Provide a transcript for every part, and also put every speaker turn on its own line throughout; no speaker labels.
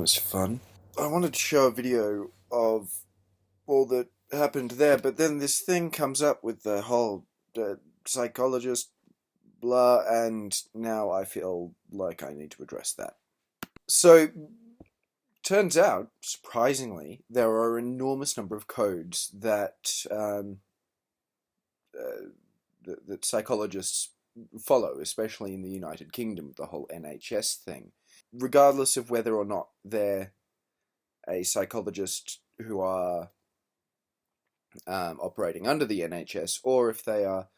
was fun. I wanted to show a video of all that happened there, but then this thing comes up with the whole psychologist blah, and now I feel like I need to address that. So, turns out, surprisingly, there are an enormous number of codes that psychologists follow, especially in the United Kingdom, the whole NHS thing, regardless of whether or not they're a psychologist who are operating under the NHS, or if they are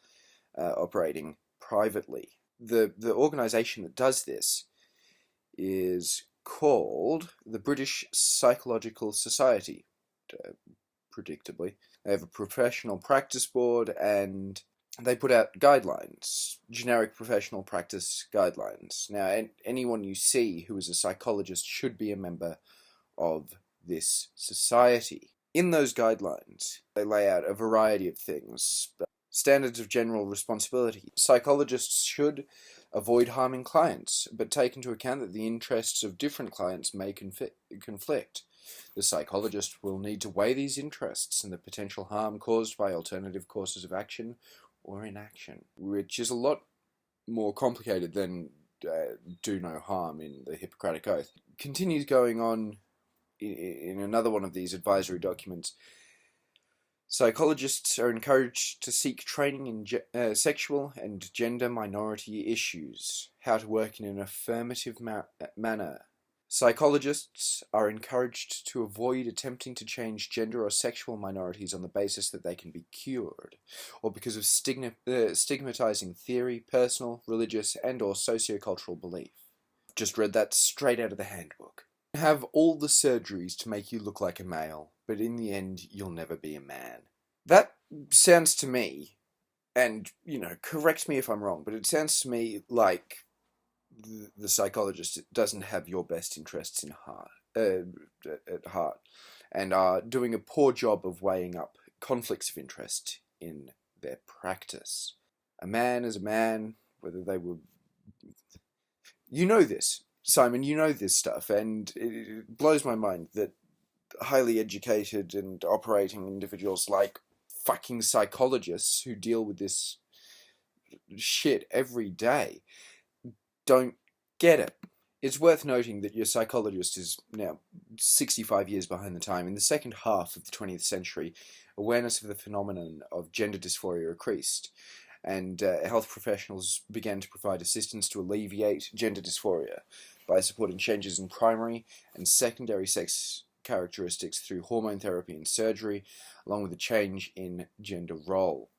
operating privately. The organisation that does this is called the British Psychological Society, predictably. They have a professional practice board, and they put out guidelines, generic professional practice guidelines. Now, anyone you see who is a psychologist should be a member of this society. In those guidelines, they lay out a variety of things. Standards of general responsibility. Psychologists should avoid harming clients, but take into account that the interests of different clients may conflict. The psychologist will need to weigh these interests and the potential harm caused by alternative courses of action or inaction, which is a lot more complicated than do no harm in the Hippocratic Oath. Continues going on in another one of these advisory documents. Psychologists are encouraged to seek training in sexual and gender minority issues, how to work in an affirmative manner. Psychologists are encouraged to avoid attempting to change gender or sexual minorities on the basis that they can be cured, or because of stigmatizing theory, personal, religious, and or sociocultural belief. Just read that straight out of the handbook. Have all the surgeries to make you look like a male, but in the end, you'll never be a man. That sounds to me, and, correct me if I'm wrong, but it sounds to me like the psychologist doesn't have your best interests at heart, and are doing a poor job of weighing up conflicts of interest in their practice. A man is a man, whether they were... You know this, Simon, you know this stuff, and it blows my mind that highly educated and operating individuals like fucking psychologists who deal with this shit every day don't get it. It's worth noting that your psychologist is now 65 years behind the time. In the second half of the 20th century, awareness of the phenomenon of gender dysphoria increased, and health professionals began to provide assistance to alleviate gender dysphoria by supporting changes in primary and secondary sex characteristics through hormone therapy and surgery, along with a change in gender role.